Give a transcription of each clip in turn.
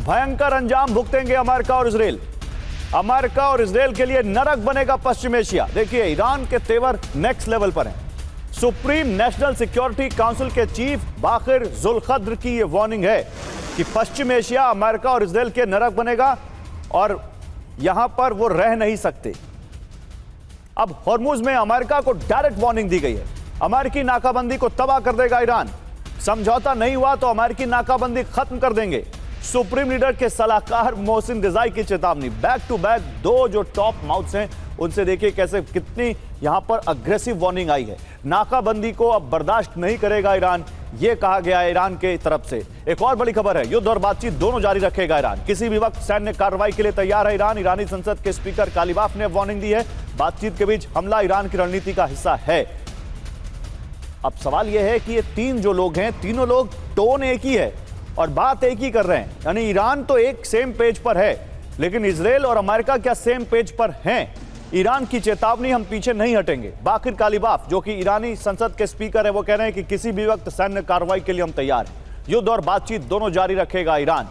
भयंकर अंजाम भुगतेंगे अमेरिका और इजराइल। अमेरिका और इजराइल के लिए नरक बनेगा पश्चिम एशिया। देखिए, ईरान के तेवर नेक्स्ट लेवल पर हैं। सुप्रीम नेशनल सिक्योरिटी काउंसिल के चीफ बाकिर जुल्खद्र की यह वार्निंग है कि पश्चिम एशिया अमेरिका और इजराइल के नरक बनेगा और यहां पर वो रह नहीं सकते। अब हॉर्मुज में अमेरिका को डायरेक्ट वार्निंग दी गई है। अमेरिकी नाकाबंदी को तबाह कर देगा ईरान। समझौता नहीं हुआ तो अमेरिकी नाकाबंदी खत्म कर देंगे। सुप्रीम लीडर के सलाहकार मोहसिन रिजाई की चेतावनी। बैक टू बैक दो जो टॉप माउथ्स हैं उनसे देखिए कैसे कितनी यहां पर अग्रेसिव वार्निंग आई है। नाकाबंदी को अब बर्दाश्त नहीं करेगा ईरान, यह कहा गया है ईरान के तरफ से। एक और बड़ी खबर है, युद्ध और बातचीत दोनों जारी रखेगा ईरान। किसी भी वक्त सैन्य कार्रवाई के लिए तैयार है ईरान। ईरानी संसद के स्पीकर कालिबाफ ने वार्निंग दी है। बातचीत के बीच हमला ईरान की रणनीति का हिस्सा है। अब सवाल यह है कि ये तीन जो लोग हैं, तीनों लोग टोन एक ही है और बात एक ही कर रहे हैं। यानी ईरान तो एक सेम पेज पर है, लेकिन इजराइल और अमेरिका क्या सेम पेज पर हैं? ईरान की चेतावनी, हम पीछे नहीं हटेंगे। बाकिर कालिबाफ जो कि ईरानी संसद के स्पीकर है, वो कह रहे हैं कि किसी भी वक्त सैन्य कार्रवाई के लिए हम तैयार हैं। युद्ध और बातचीत दोनों जारी रखेगा ईरान।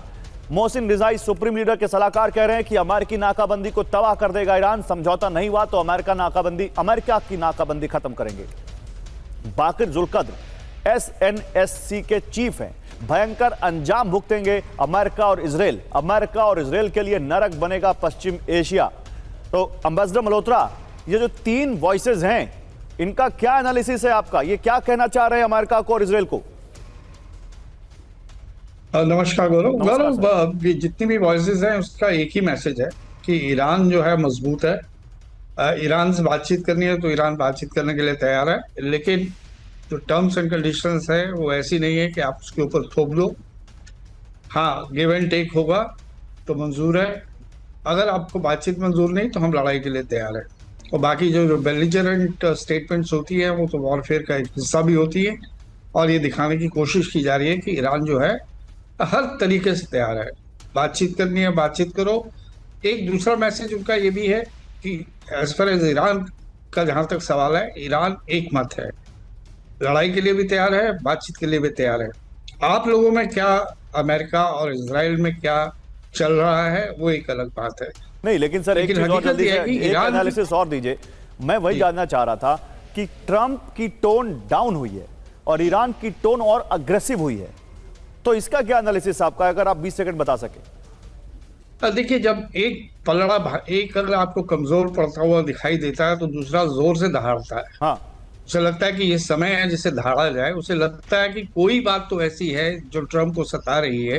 मोहसिन रिजाई सुप्रीम लीडर के सलाहकार कह रहे हैं कि अमेरिकी नाकाबंदी को तबाह कर देगा ईरान। समझौता नहीं हुआ तो अमेरिका की नाकाबंदी खत्म करेंगे। बाकिर जुल्खद्र SNSC के चीफ हैं। भयंकर अंजाम भुगतेंगे अमेरिका और इजराइल। अमेरिका और इजराइल के लिए नरक बनेगा पश्चिम एशिया। तो एम्बेसडर मल्होत्रा, ये जो तीन वॉइसेस हैं, इनका क्या एनालिसिस है आपका? ये क्या कहना चाह रहे हैं अमेरिका को और इजराइल को? नमस्कार गौरव। जितनी भी वॉइसेस हैं उसका एक ही मैसेज है कि ईरान जो है मजबूत है। ईरान से बातचीत करनी है तो ईरान बातचीत करने के लिए तैयार है, लेकिन जो टर्म्स एंड कंडीशंस है वो ऐसी नहीं है कि आप उसके ऊपर थोप दो। हाँ, गिव एंड टेक होगा तो मंजूर है। अगर आपको बातचीत मंजूर नहीं तो हम लड़ाई के लिए तैयार है। और बाकी जो बेलिजरेंट स्टेटमेंट्स होती है वो तो वॉरफेयर का एक हिस्सा भी होती है और ये दिखाने की कोशिश की जा रही है कि ईरान जो है हर तरीके से तैयार है। बातचीत करनी है, बातचीत करो। एक दूसरा मैसेज उनका ये भी है कि एज फार एज ईरान का जहाँ तक सवाल है, ईरान एक मत है। लड़ाई के लिए भी तैयार है, बातचीत के लिए भी तैयार है। आप लोगों में क्या, अमेरिका और इजराइल में क्या चल रहा है वो एक अलग बात है। नहीं, लेकिन सर एक चीज और जल्दी से एक एनालिसिस और दीजिए। मैं वही जानना चाह रहा था कि ट्रंप की टोन डाउन हुई है और ईरान की टोन और अग्रेसिव हुई है, तो इसका क्या एनालिसिस आपका, अगर आप 20 सेकंड बता सके। देखिए, जब एक अगर आपको कमजोर पड़ता हुआ दिखाई देता है तो दूसरा जोर से दहाड़ता है। हाँ, उसे लगता है कि ये समय है जिसे दहाड़ा जाए। उसे लगता है कि कोई बात तो ऐसी है जो ट्रंप को सता रही है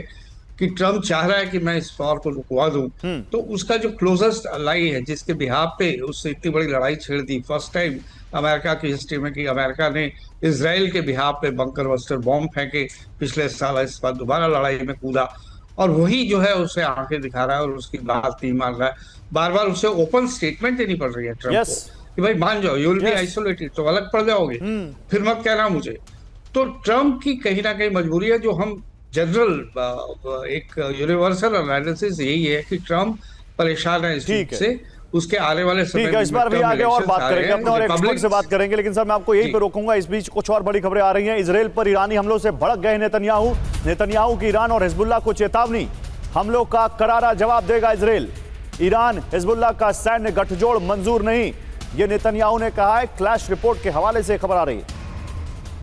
कि ट्रंप चाह रहा है कि मैं इस वॉर को रुकवा दूं। तो उसका जो क्लोजेस्ट अलाई है, जिसके बिहाफ पे उससे इतनी बड़ी लड़ाई छेड़ दी, फर्स्ट टाइम अमेरिका की हिस्ट्री में कि अमेरिका ने इजराइल के बिहाफ पे बंकर बस्टर बॉम्ब फेंके पिछले साल, इस बार दोबारा लड़ाई में कूदा और वही जो है उसे आंखें दिखा रहा है और उसकी बात नहीं मान रहा है। बार बार उसे ओपन स्टेटमेंट देनी पड़ रही है ट्रंप को कि भाई मान जाओ, यू विल बी आइसोलेटेड, तो अलग पड़ जाओगे, फिर मत कहना मुझे। तो ट्रंप की कहीं ना कहीं मजबूरी है। जो हम जनरल एक यूनिवर्सल एनालिसिस यही है कि ट्रंप परेशान है इस चीज से। उसके आने वाले समय ठीक है, इस बार भी आगे और बात करेंगे, अपने और एक्सपर्ट से बात करेंगे, लेकिन सर मैं आपको यहीं पे रोकूंगा। इस बीच कुछ और बड़ी खबरें आ रही हैं। इजराइल पर ईरानी हमलों से भड़क गए नेतन्याहू की ईरान और हिजबुल्लाह को चेतावनी। हमलों का करारा जवाब देगा इजराइल। ईरान हिजबुल्लाह का सैन्य गठजोड़ मंजूर नहीं, ये नेतन्याहू ने कहा है। क्लैश रिपोर्ट के हवाले से खबर आ रही है।